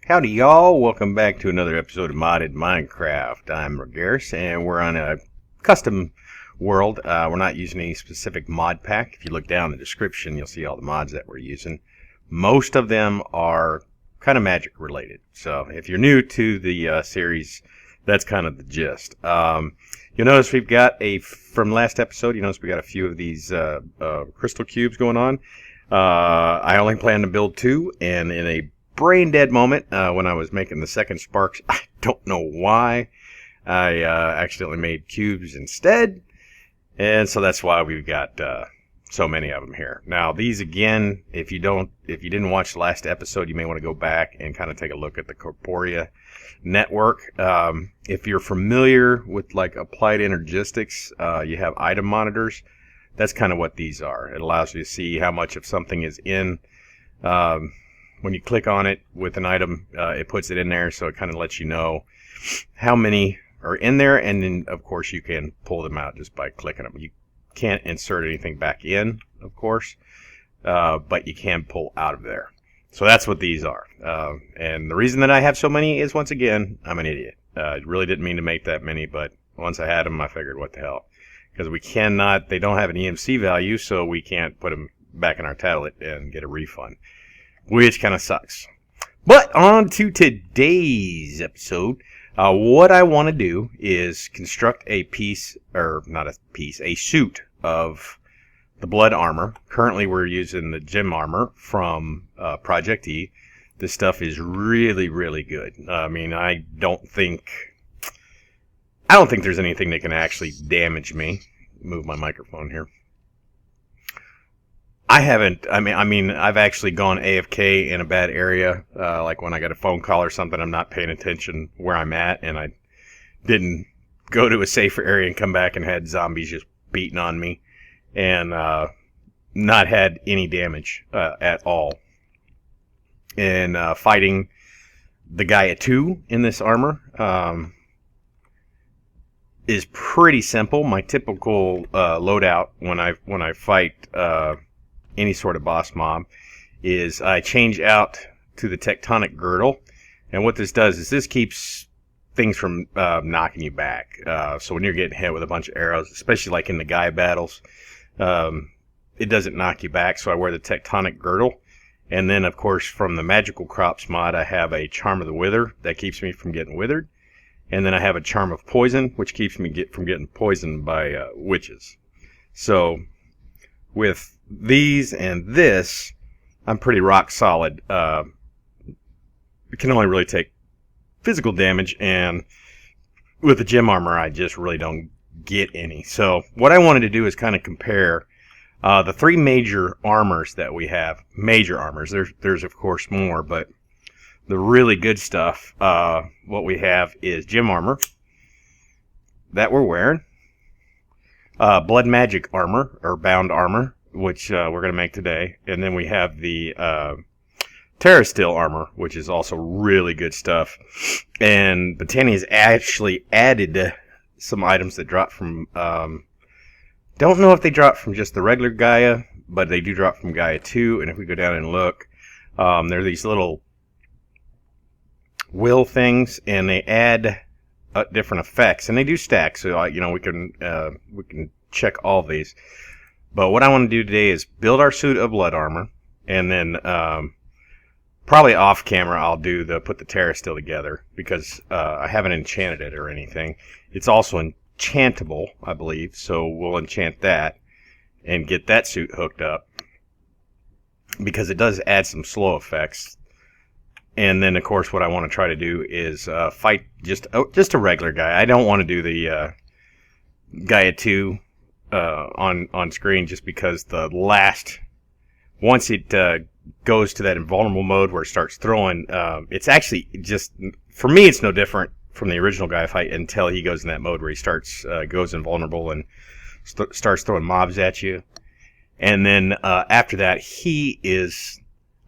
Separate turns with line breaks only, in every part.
Howdy y'all, welcome back to another episode of Modded Minecraft. I'm Regaris and we're on a custom world. We're not using any specific mod pack. If you look down in the description, you'll see all the mods that we're using. Most of them are kind of magic related. So if you're new to the series, that's kind of the gist. You'll notice we've got from last episode, you notice we got a few of these crystal cubes going on. I only plan to build 2, and in a brain dead moment when I was making the second sparks, I don't know why I accidentally made cubes instead, and so that's why we've got so many of them here. Now these, again, if you didn't watch the last episode, you may want to go back and kind of take a look at the Corporea network. If you're familiar with like applied energistics, you have item monitors. That's kind of what these are. It allows you to see how much of something is in. When you click on it with an item, it puts it in there, so it kind of lets you know how many are in there, and then, of course, you can pull them out just by clicking them. You can't insert anything back in, of course, but you can pull out of there. So that's what these are. And the reason that I have so many is, once again, I'm an idiot. I really didn't mean to make that many, but once I had them, I figured, what the hell? Because they don't have an EMC value, so we can't put them back in our tablet and get a refund, which kind of sucks. But on to today's episode. What I want to do is construct a suit of the blood armor. Currently we're using the gem armor from Project E. This stuff is really, really good. I mean, I don't think there's anything that can actually damage me. Move my microphone here. I've actually gone AFK in a bad area, like when I got a phone call or something, I'm not paying attention where I'm at, and I didn't go to a safer area and come back and had zombies just beating on me, and not had any damage at all. And fighting the guy at 2 in this armor is pretty simple. My typical loadout when I fight any sort of boss mob is I change out to the tectonic girdle, and what this does is this keeps things from knocking you back. So when you're getting hit with a bunch of arrows, especially like in the guy battles, it doesn't knock you back. So I wear the tectonic girdle, and then of course from the magical crops mod I have a charm of the wither that keeps me from getting withered, and then I have a charm of poison which keeps me from getting poisoned by witches. So with these and this, I'm pretty rock solid. It can only really take physical damage, and with the gem armor, I just really don't get any. So what I wanted to do is kind of compare the 3 major armors that we have. Major armors. There's of course more, but the really good stuff, what we have is gem armor that we're wearing, blood magic armor, or bound armor, which we're going to make today. And then we have the Terra Steel armor, which is also really good stuff. And Botania has actually added some items that drop from... don't know if they drop from just the regular Gaia, but they do drop from Gaia 2. And if we go down and look, there are these little will things, and they add different effects. And they do stack, so we can check all of these. But what I want to do today is build our suit of blood armor, and then probably off camera I'll put the Terra Steel together, because I haven't enchanted it or anything. It's also enchantable, I believe, so we'll enchant that and get that suit hooked up, because it does add some slow effects. And then of course what I want to try to do is fight just a regular guy. I don't want to do the Gaia 2 on screen, just because once it goes to that invulnerable mode where it starts throwing, it's actually just, for me, it's no different from the original Gaia fight until he goes in that mode where he goes invulnerable and starts throwing mobs at you. And then after that,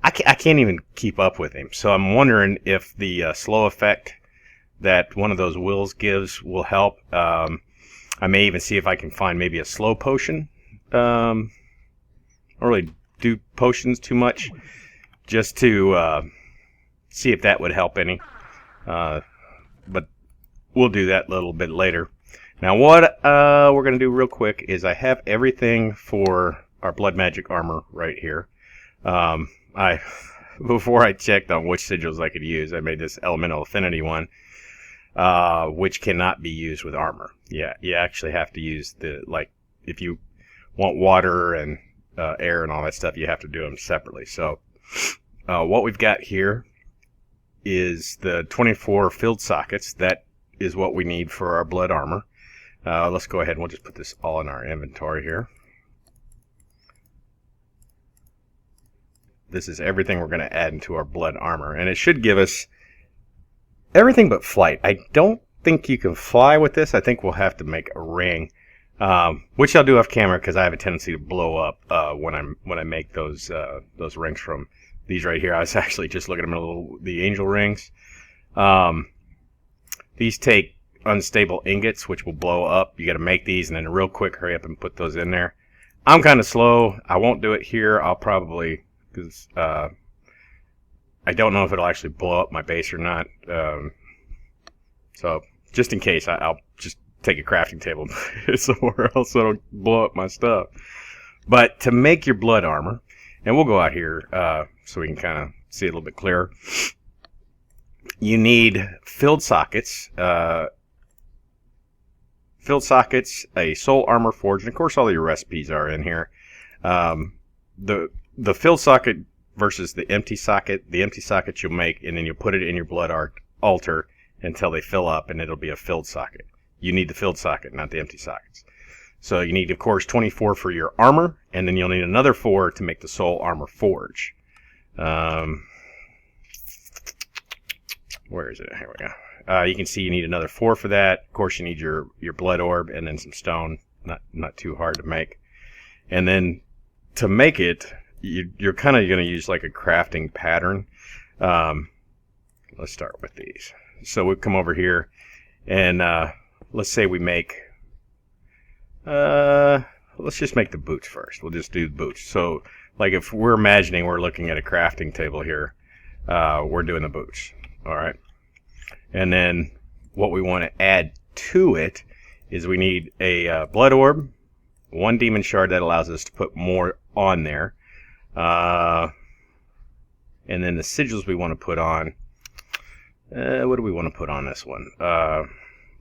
I can't even keep up with him. So I'm wondering if the slow effect that one of those wills gives will help. I may even see if I can find maybe a slow potion. I don't really do potions too much, just to see if that would help any. But we'll do that a little bit later. Now what we're going to do real quick is I have everything for our blood magic armor right here. Before I checked on which sigils I could use, I made this elemental affinity one, which cannot be used with armor. Yeah, you actually have to use if you want water and air and all that stuff, you have to do them separately. So what we've got here is the 24 filled sockets. That is what we need for our blood armor. Let's go ahead and we'll just put this all in our inventory here. This is everything we're going to add into our blood armor, and it should give us everything but flight. I don't think you can fly with this. I think we'll have to make a ring, which I'll do off camera because I have a tendency to blow up when I make those rings from these right here. I was actually just looking at them, the angel rings. These take unstable ingots, which will blow up. You got to make these, and then real quick, hurry up and put those in there. I'm kind of slow. I won't do it here. I'll probably, because I don't know if it'll actually blow up my base or not. So just in case, I'll just take a crafting table and put it somewhere else so it'll blow up my stuff. But to make your blood armor, and we'll go out here so we can kind of see it a little bit clearer. You need filled sockets, a soul armor forge, and of course all your recipes are in here. The filled socket versus the empty socket you'll make, and then you'll put it in your blood altar until they fill up, and it'll be a filled socket. You need the filled socket, not the empty sockets. So you need, of course, 24 for your armor, and then you'll need another 4 to make the soul armor forge. Where is it? Here we go. You can see you need another 4 for that. Of course, you need your blood orb and then some stone. Not too hard to make. And then to make it, you're kind of going to use like a crafting pattern. Let's start with these. So we'll come over here, and let's say we make. Let's just make the boots first. We'll just do the boots. So, like if we're imagining we're looking at a crafting table here, we're doing the boots. All right. And then what we want to add to it is we need a blood orb, 1 demon shard that allows us to put more on there. And then the sigils we want to put on. What do we want to put on this one?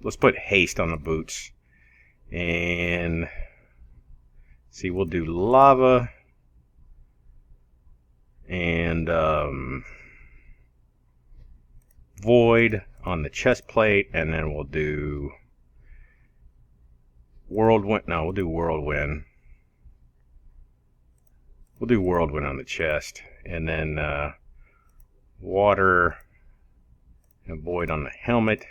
Let's put haste on the boots. And see, we'll do lava and void on the chest plate, and then we'll do whirlwind. No, we'll do whirlwind. We'll do whirlwind on the chest, and then water and void on the helmet.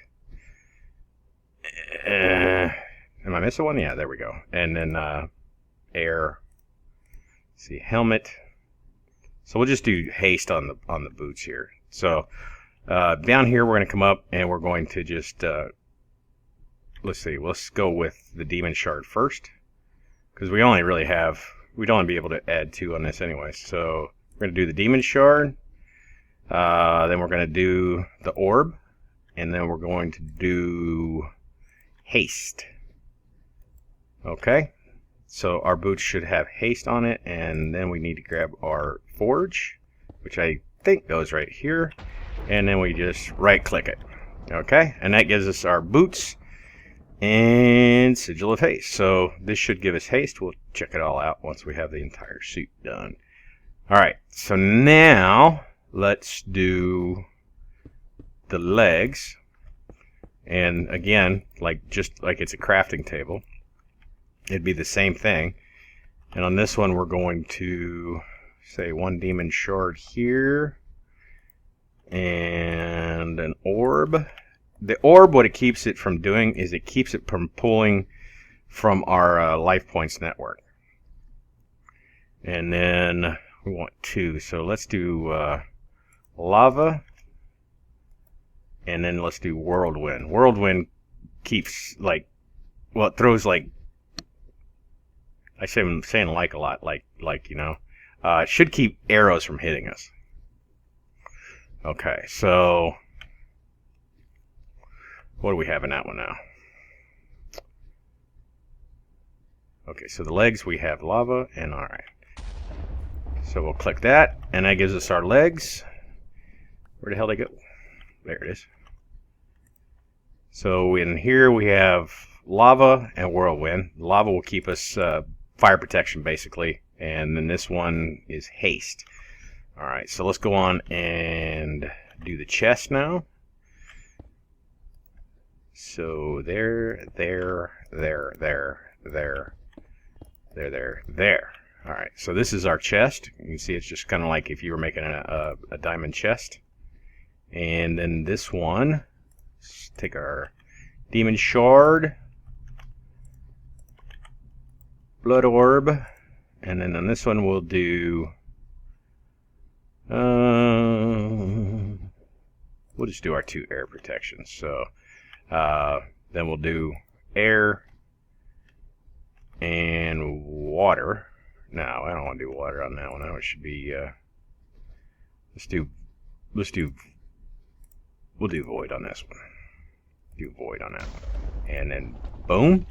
Am I missing one? Yeah, there we go. And then air. See, helmet. So we'll just do haste on the boots here. So down here we're going to come up and we're going to just let's see. Let's go with the demon shard first, because we'd only be able to add 2 on this anyway. So we're going to do the demon shard. Then we're going to do the orb, and then we're going to do haste. Okay, so our boots should have haste on it, and then we need to grab our forge, which I think goes right here, and then we just right click it. Okay, and that gives us our boots and sigil of haste. So this should give us haste. We'll check it all out once we have the entire suit done. Alright, so now let's do the legs. And again, just like it's a crafting table, it'd be the same thing. And on this one, we're going to say 1 demon shard here and an orb. The orb, what it keeps it from doing is it keeps it from pulling from our life points network. And then we want 2, so let's do lava, and then let's do whirlwind. Whirlwind keeps it throws I'm saying a lot, it should keep arrows from hitting us. Okay, so what do we have in that one now? Okay, so the legs, we have lava, and alright. So we'll click that, and that gives us our legs. Where the hell they go? There it is. So in here we have lava and whirlwind. Lava will keep us fire protection, basically. And then this one is haste. Alright, so let's go on and do the chest now. So there. Alright, so this is our chest. You can see it's just kind of like if you were making a diamond chest. And then this one, let's take our demon shard, blood orb, and then on this one we'll do, we'll just do our 2 air protections. So then we'll do air and water. No, I don't want to do water on that one. It should be, we'll do void on this one. Do void on that one. And then boom.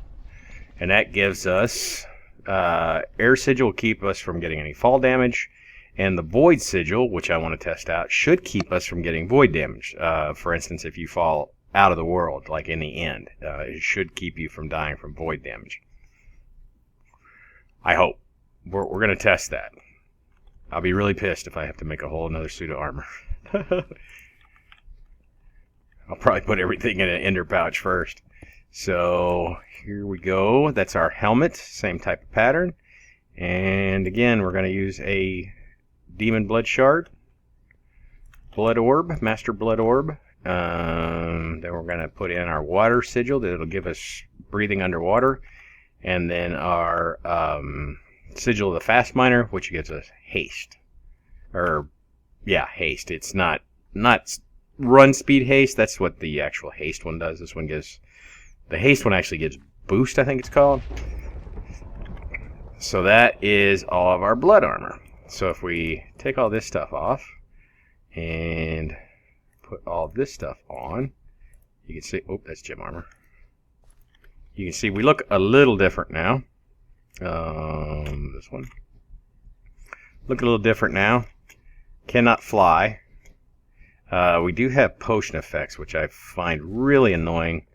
And that gives us, air sigil will keep us from getting any fall damage. And the void sigil, which I want to test out, should keep us from getting void damage. For instance, if you fall out of the world, like in the end, it should keep you from dying from void damage. I hope. We're going to test that. I'll be really pissed if I have to make a whole another suit of armor. I'll probably put everything in an ender pouch first. So here we go. That's our helmet. Same type of pattern. And again, we're going to use a demon blood shard. Blood orb. Master blood orb. Then we're going to put in our water sigil. That'll give us breathing underwater. And then our sigil of the fast miner, which gives us haste. Or, yeah, haste. It's not run speed haste. That's what the actual haste one does. This one gives, the haste one actually gives boost, I think it's called. So that is all of our blood armor. So if we take all this stuff off and put all this stuff on, you can see, oh, that's gem armor. You can see we look a little different now. This one. Look a little different now. Cannot fly. We do have potion effects, which I find really annoying.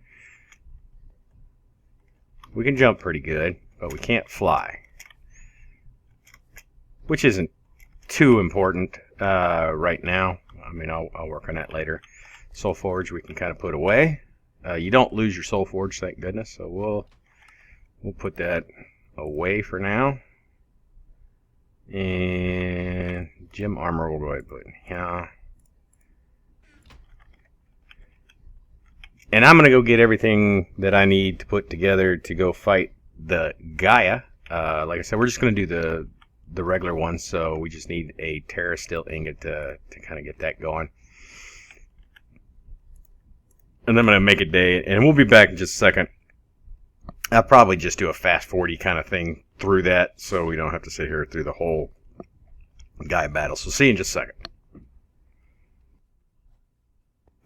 We can jump pretty good, but we can't fly. Which isn't too important right now. I mean, I'll work on that later. Soul Forge we can kind of put away. You don't lose your Soul Forge, thank goodness. So we'll put that away for now. And gem armor we'll go ahead and put in here. And I'm going to go get everything that I need to put together to go fight the Gaia. Like I said, we're just going to do the regular one, so we just need a Terra Steel ingot to kind of get that going. And then I'm going to make a day, and we'll be back in just a second. I'll probably just do a fast 40 kind of thing through that, so we don't have to sit here through the whole Gaia battle. So see you in just a second.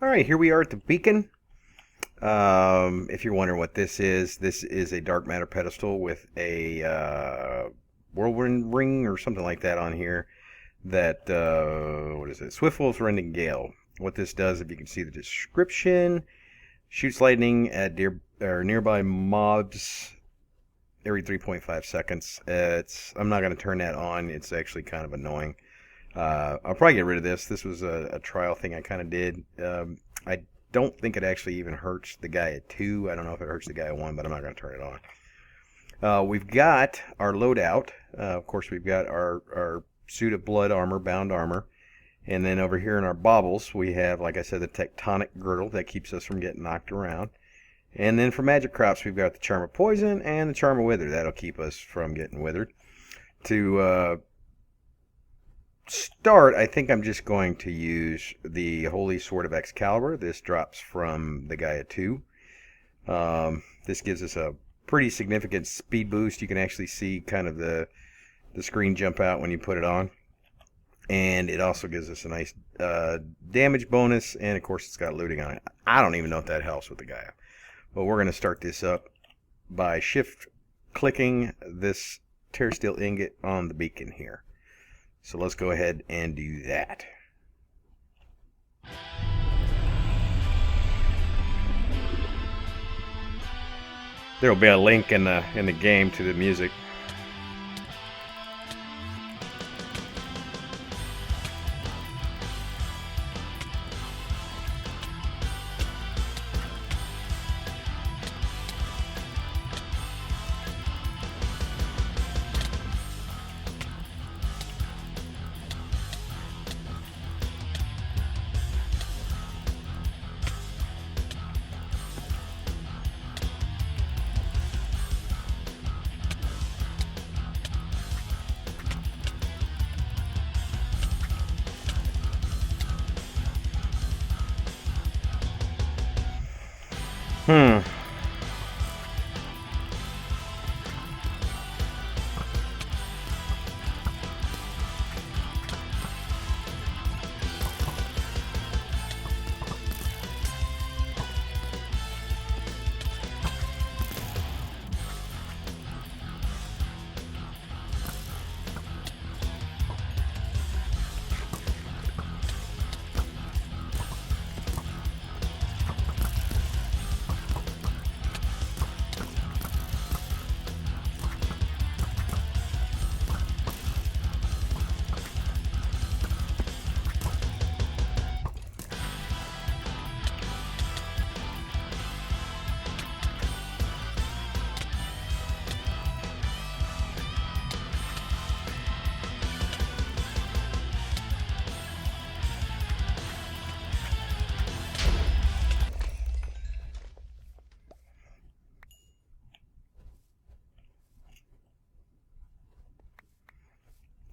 Alright, here we are at the beacon. If you're wondering what this is a dark matter pedestal with a whirlwind ring or something like that on here. That, what is it? Swiftwolf's Rending Gale. What this does, if you can see the description, shoots lightning at nearby mobs every 3.5 seconds. I'm not going to turn that on. It's actually kind of annoying. I'll probably get rid of this. This was a trial thing I kind of did. I don't think it actually even hurts the guy at 2. I don't know if it hurts the guy at 1, but I'm not going to turn it on. We've got our loadout. Of course, we've got our suit of blood armor, bound armor. And then over here in our baubles, we have, like I said, the tectonic girdle that keeps us from getting knocked around. And then for magic crops, we've got the charm of poison and the charm of wither. That'll keep us from getting withered. To start, I think I'm just going to use the Holy Sword of Excalibur. This drops from the Gaia 2. This gives us a pretty significant speed boost. You can actually see kind of the screen jump out when you put it on. And it also gives us a nice damage bonus, and of course it's got looting on it. I don't even know if that helps with the guy. But we're going to start this up by shift clicking this terrasteel ingot on the beacon here. So let's go ahead and do that. There will be a link in the game to the music.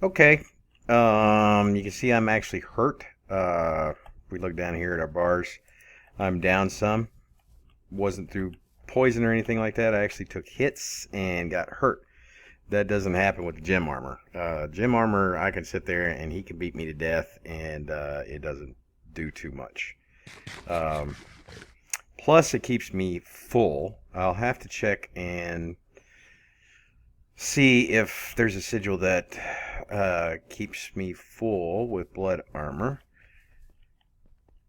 Okay, you can see I'm actually hurt. If we look down here at our bars, I'm down some. Wasn't through poison or anything like that. I actually took hits and got hurt. That doesn't happen with the gem armor. Gem armor, I can sit there and he can beat me to death, and it doesn't do too much. Plus, it keeps me full. I'll have to check and see if there's a sigil that keeps me full with blood armor,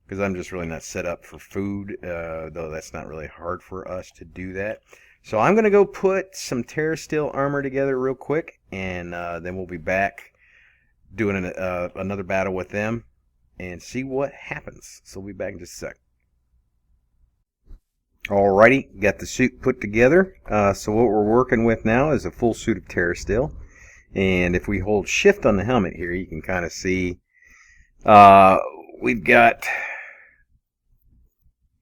because I'm just really not set up for food, though that's not really hard for us to do that. So I'm going to go put some terrasteel armor together real quick, and then we'll be back doing another battle with them and see what happens. So we'll be back in just a sec. Alrighty, got the suit put together. So what we're working with now is a full suit of terrasteel. And if we hold shift on the helmet here, you can kind of see we've got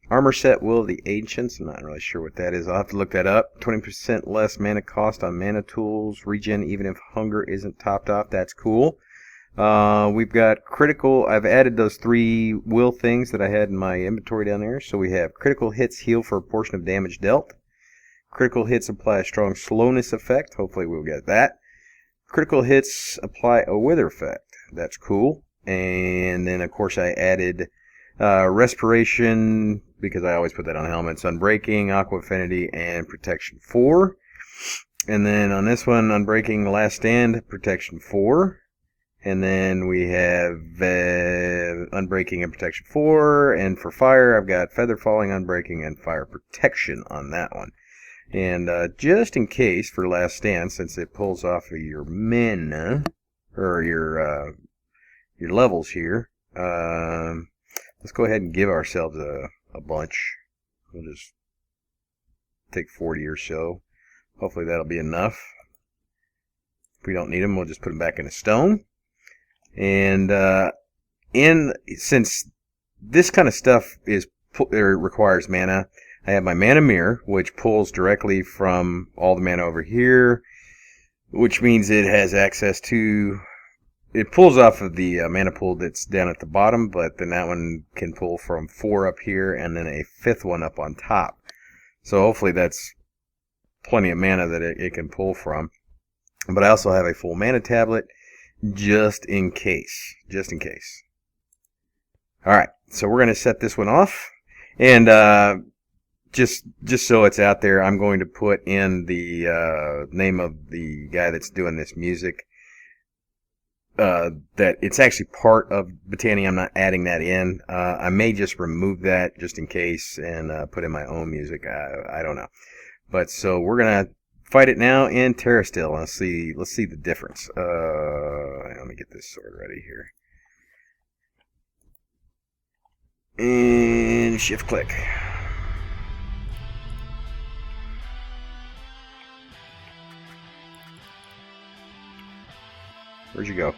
armor set Will of the Ancients. I'm not really sure what that is. I'll have to look that up. 20% less mana cost on mana tools. Regen even if hunger isn't topped off. That's cool. We've got critical. I've added those 3 will things that I had in my inventory down there. So we have critical hits heal for a portion of damage dealt. Critical hits apply a strong slowness effect. Hopefully we'll get that. Critical hits apply a wither effect. That's cool. And then, of course, I added respiration, because I always put that on helmets. Unbreaking, Aqua Affinity, and Protection 4. And then on this one, Unbreaking, Last Stand, Protection 4. And then we have Unbreaking and Protection 4. And for fire, I've got Feather Falling, Unbreaking, and Fire Protection on that one. And just in case for Last Stand, since it pulls off of your mana, or your levels here, let's go ahead and give ourselves a bunch. We'll just take 40 or so. Hopefully that'll be enough. If we don't need them, we'll just put them back in a stone. And since this kind of stuff requires mana, I have my mana mirror, which pulls directly from all the mana over here, which means it has access to. It pulls off of the mana pool that's down at the bottom, but then that one can pull from 4 up here and then a 5th one up on top. So hopefully that's plenty of mana that it can pull from. But I also have a full mana tablet, just in case. Just in case. Alright, so we're going to set this one off. And just so it's out there, I'm going to put in the name of the guy that's doing this music. That it's actually part of Botania. I'm not adding that in. I may just remove that just in case and put in my own music. I don't know. But so we're gonna fight it now in Terrasteel. Let's see the difference. Let me get this sword ready here. And shift click. Where'd you go?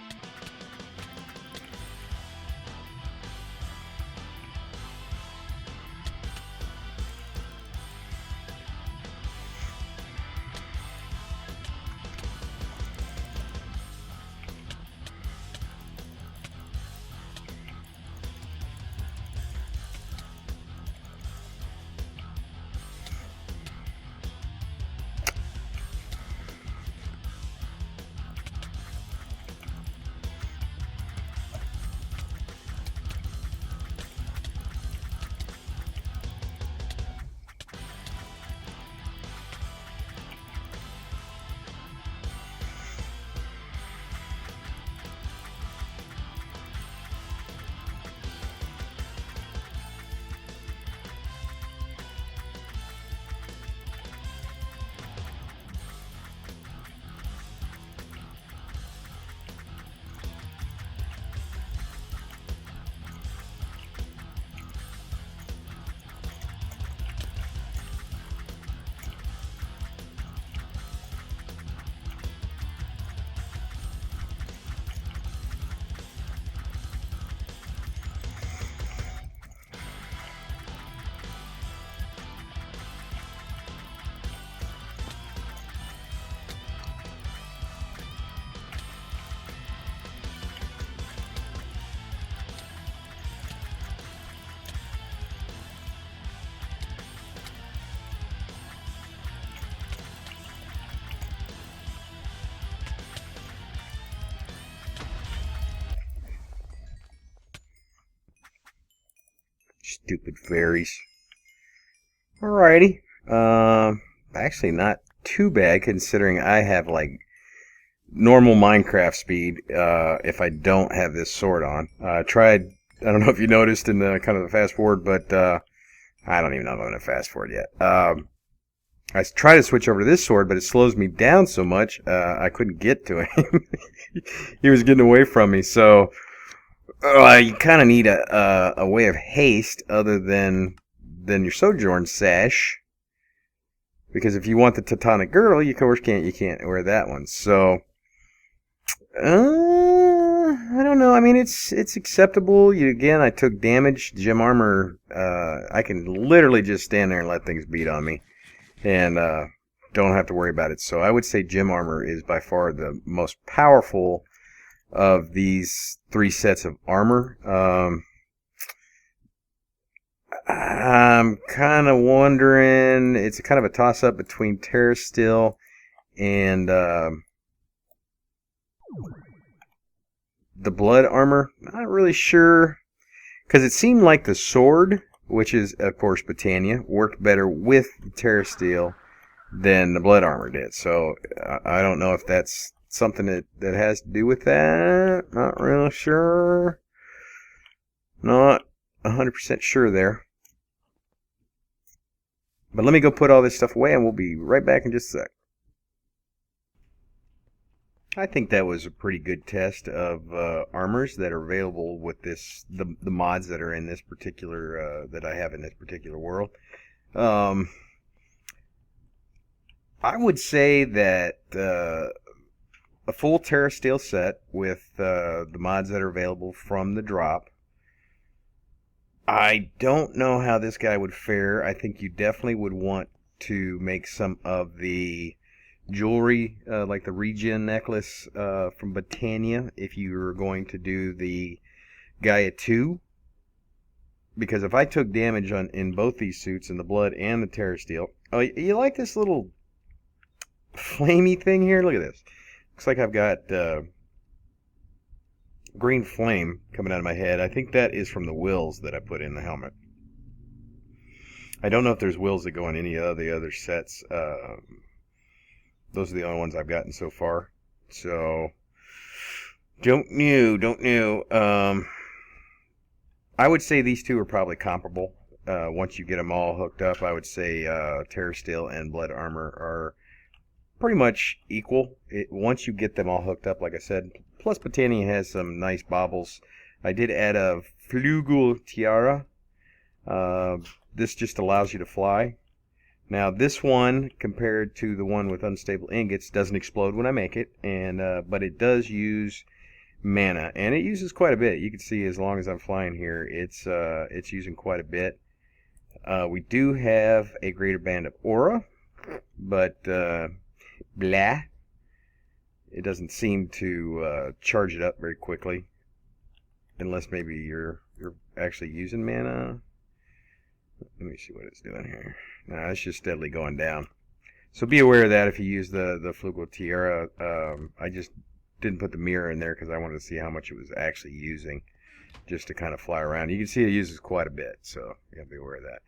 Stupid fairies. Alrighty. Actually not too bad considering I have like normal Minecraft speed if I don't have this sword on. I don't know if you noticed in the kind of the fast forward, but I don't even know if I'm going to fast forward yet. I tried to switch over to this sword, but it slows me down so much I couldn't get to him. He was getting away from me, so you kind of need a way of haste other than your Sojourn sash, because if you want the Teutonic Girdle, you of course can't wear that one. So I don't know. I mean, it's acceptable. Again, I took damage. Gem armor. I can literally just stand there and let things beat on me, and don't have to worry about it. So I would say gem armor is by far the most powerful of these three sets of armor. I'm kind of wondering, it's kind of a toss-up between Terrasteel and the blood armor. Not really sure, because it seemed like the sword, which is of course Botania, worked better with Terrasteel than the blood armor did. So I don't know if that's something that has to do with that. Not real sure. Not 100% sure there. But let me go put all this stuff away and we'll be right back in just a sec. I think that was a pretty good test of armors that are available with the mods that are in this particular that I have in this particular world. I would say that a full Terrasteel set with the mods that are available from the drop. I don't know how this guy would fare. I think you definitely would want to make some of the jewelry, like the regen necklace from Botania, if you were going to do the Gaia 2. Because if I took damage in both these suits, in the blood and the Terrasteel. Oh, you like this little flamey thing here? Look at this. Looks like I've got green flame coming out of my head. I think that is from the wheels that I put in the helmet. I don't know if there's wheels that go on any of the other sets. Those are the only ones I've gotten so far. So, don't know. I would say these two are probably comparable. Once you get them all hooked up, I would say Terror Steel and Blood Armor are pretty much equal. Once you get them all hooked up, like I said. Plus, Botania has some nice baubles. I did add a Flugel Tiara. This just allows you to fly. Now, this one, compared to the one with unstable ingots, doesn't explode when I make it, but it does use mana, and it uses quite a bit. You can see as long as I'm flying here, it's using quite a bit. We do have a greater band of aura, but blah. It doesn't seem to charge it up very quickly, unless maybe you're actually using mana. Let me see what it's doing here. No, it's just steadily going down. So be aware of that if you use the Flugel Tiara. I just didn't put the mirror in there because I wanted to see how much it was actually using, just to kind of fly around. You can see it uses quite a bit, so you got to be aware of that.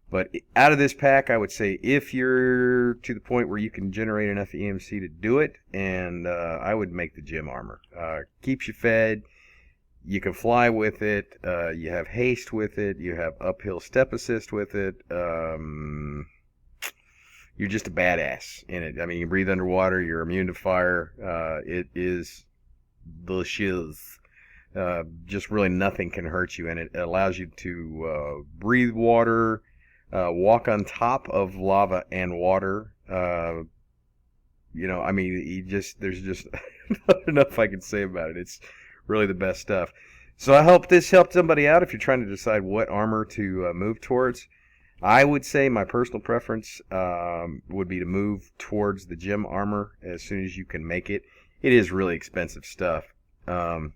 But out of this pack, I would say if you're to the point where you can generate enough EMC to do it, and I would make the gym armor. Keeps you fed. You can fly with it. You have haste with it. You have uphill step assist with it. You're just a badass in it. I mean, you breathe underwater. You're immune to fire. It is the shiz. Just really nothing can hurt you, and it allows you to breathe water, walk on top of lava and water. You know, I mean, there's just not enough I can say about it. It's really the best stuff. So I hope this helped somebody out if you're trying to decide what armor to move towards. I would say my personal preference would be to move towards the gym armor as soon as you can make it. It is really expensive stuff. I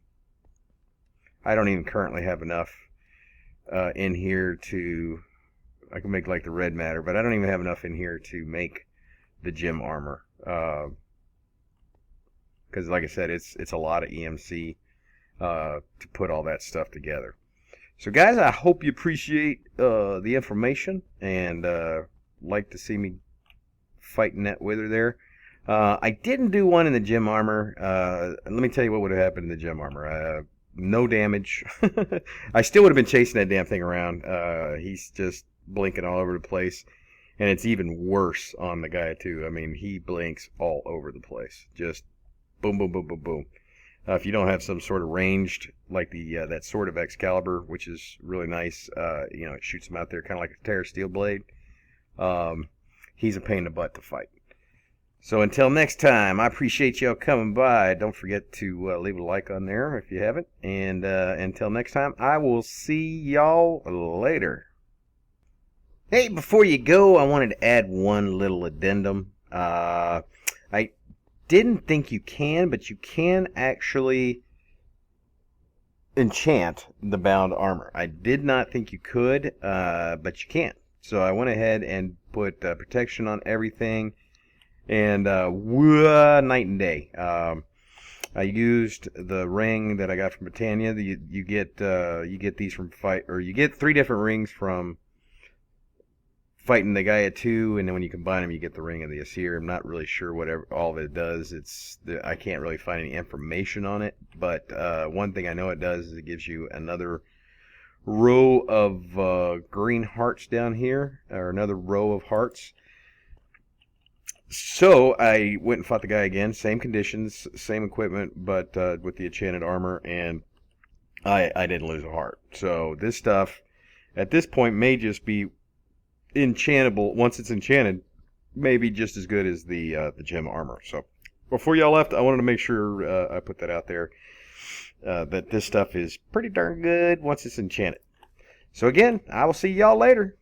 don't even currently have enough in here to... I can make like the red matter, but I don't even have enough in here to make the gym armor. Because like I said, it's a lot of EMC to put all that stuff together. So guys, I hope you appreciate the information and like to see me fighting that wither there. I didn't do one in the gym armor. Let me tell you what would have happened in the gym armor. No damage. I still would have been chasing that damn thing around. He's just blinking all over the place. And it's even worse on the guy too. I mean, he blinks all over the place. Just boom, boom, boom, boom, boom. If you don't have some sort of ranged, like that Sword of Excalibur, which is really nice, you know, it shoots him out there kind of like a Terror Steel blade. He's a pain in the butt to fight. So until next time, I appreciate y'all coming by. Don't forget to leave a like on there if you haven't. And until next time, I will see y'all later. Hey, before you go, I wanted to add one little addendum. I didn't think you can, but you can actually enchant the bound armor. I did not think you could, but you can. So I went ahead and put protection on everything, and night and day. I used the ring that I got from Botania. You get these from you get 3 different rings from fighting the guy at 2, and then when you combine them, you get the Ring of the Asir. I'm not really sure what all of it does. I can't really find any information on it, but one thing I know it does is it gives you another row of green hearts down here, or another row of hearts. So I went and fought the guy again, same conditions, same equipment, but with the enchanted armor, and I didn't lose a heart. So this stuff, at this point, may just be enchantable. Once it's enchanted, maybe just as good as the gem armor. So before y'all left, I wanted to make sure I put that out there, that this stuff is pretty darn good once it's enchanted. So again, I will see y'all later.